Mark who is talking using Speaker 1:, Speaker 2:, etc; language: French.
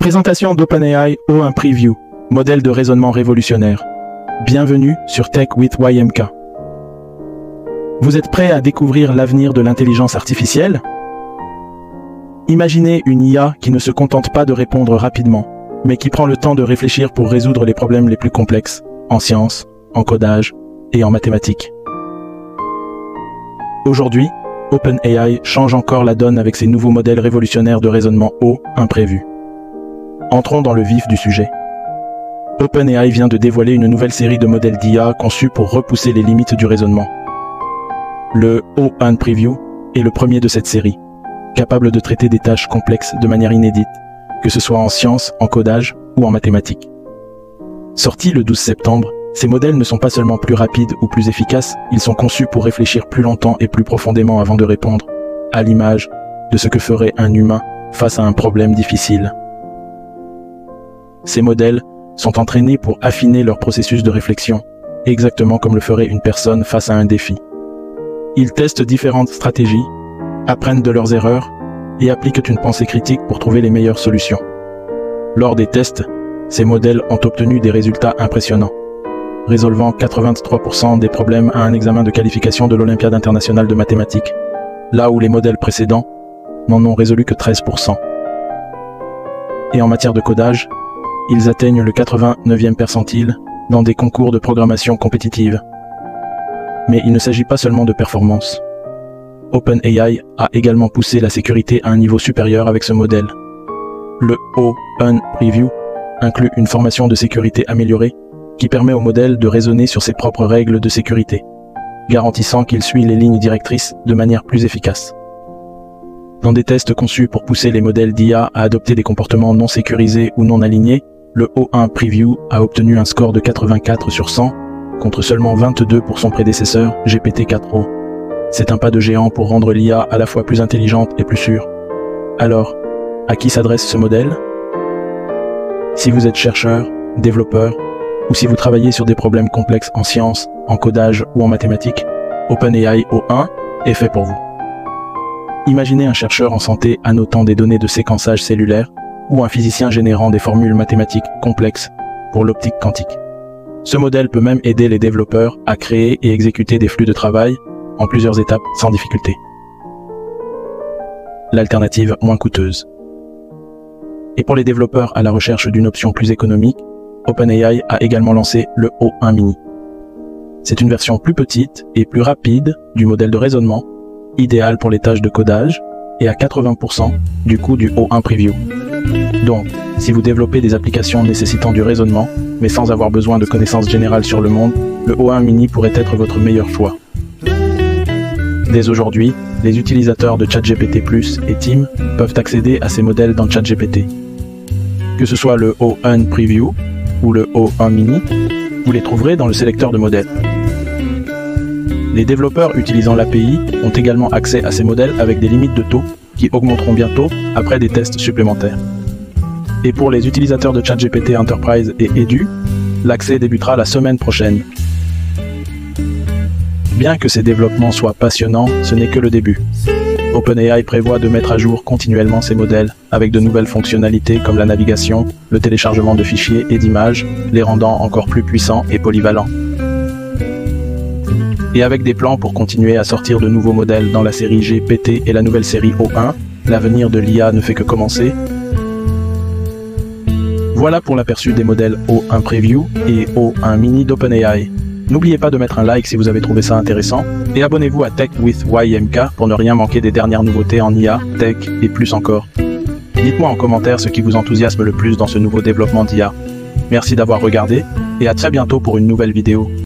Speaker 1: Présentation d'OpenAI O1 Preview, modèle de raisonnement révolutionnaire. Bienvenue sur Tech with YMK. Vous êtes prêts à découvrir l'avenir de l'intelligence artificielle? Imaginez une IA qui ne se contente pas de répondre rapidement, mais qui prend le temps de réfléchir pour résoudre les problèmes les plus complexes, en sciences, en codage et en mathématiques. Aujourd'hui, OpenAI change encore la donne avec ses nouveaux modèles révolutionnaires de raisonnement O imprévus. Entrons dans le vif du sujet. OpenAI vient de dévoiler une nouvelle série de modèles d'IA conçus pour repousser les limites du raisonnement. Le O1 Preview est le premier de cette série, capable de traiter des tâches complexes de manière inédite, que ce soit en sciences, en codage ou en mathématiques. Sortis le 12 septembre, ces modèles ne sont pas seulement plus rapides ou plus efficaces, ils sont conçus pour réfléchir plus longtemps et plus profondément avant de répondre, à l'image de ce que ferait un humain face à un problème difficile. Ces modèles sont entraînés pour affiner leur processus de réflexion, exactement comme le ferait une personne face à un défi. Ils testent différentes stratégies, apprennent de leurs erreurs et appliquent une pensée critique pour trouver les meilleures solutions. Lors des tests, ces modèles ont obtenu des résultats impressionnants, résolvant 83% des problèmes à un examen de qualification de l'Olympiade internationale de mathématiques, là où les modèles précédents n'en ont résolu que 13%. Et en matière de codage, ils atteignent le 89e percentile dans des concours de programmation compétitive. Mais il ne s'agit pas seulement de performance. OpenAI a également poussé la sécurité à un niveau supérieur avec ce modèle. Le O1 Preview inclut une formation de sécurité améliorée qui permet au modèle de raisonner sur ses propres règles de sécurité, garantissant qu'il suit les lignes directrices de manière plus efficace. Dans des tests conçus pour pousser les modèles d'IA à adopter des comportements non sécurisés ou non alignés, le O1 Preview a obtenu un score de 84 sur 100, contre seulement 22 pour son prédécesseur GPT-4o. C'est un pas de géant pour rendre l'IA à la fois plus intelligente et plus sûre. Alors, à qui s'adresse ce modèle? Si vous êtes chercheur, développeur, ou si vous travaillez sur des problèmes complexes en sciences, en codage ou en mathématiques, OpenAI O1 est fait pour vous. Imaginez un chercheur en santé annotant des données de séquençage cellulaire ou un physicien générant des formules mathématiques complexes pour l'optique quantique. Ce modèle peut même aider les développeurs à créer et exécuter des flux de travail en plusieurs étapes sans difficulté. L'alternative moins coûteuse. Et pour les développeurs à la recherche d'une option plus économique, OpenAI a également lancé le O1 Mini. C'est une version plus petite et plus rapide du modèle de raisonnement, idéal pour les tâches de codage et à 80% du coût du O1 Preview. Donc, si vous développez des applications nécessitant du raisonnement, mais sans avoir besoin de connaissances générales sur le monde, le O1 Mini pourrait être votre meilleur choix. Dès aujourd'hui, les utilisateurs de ChatGPT Plus et Team peuvent accéder à ces modèles dans ChatGPT. Que ce soit le O1 Preview ou le O1 Mini, vous les trouverez dans le sélecteur de modèles. Les développeurs utilisant l'API ont également accès à ces modèles avec des limites de taux qui augmenteront bientôt après des tests supplémentaires. Et pour les utilisateurs de ChatGPT Enterprise et Edu, l'accès débutera la semaine prochaine. Bien que ces développements soient passionnants, ce n'est que le début. OpenAI prévoit de mettre à jour continuellement ces modèles, avec de nouvelles fonctionnalités comme la navigation, le téléchargement de fichiers et d'images, les rendant encore plus puissants et polyvalents. Et avec des plans pour continuer à sortir de nouveaux modèles dans la série GPT et la nouvelle série O1, l'avenir de l'IA ne fait que commencer. Voilà pour l'aperçu des modèles O1 Preview et O1 Mini d'OpenAI. N'oubliez pas de mettre un like si vous avez trouvé ça intéressant, et abonnez-vous à Tech with YMK pour ne rien manquer des dernières nouveautés en IA, tech et plus encore. Dites-moi en commentaire ce qui vous enthousiasme le plus dans ce nouveau développement d'IA. Merci d'avoir regardé, et à très bientôt pour une nouvelle vidéo.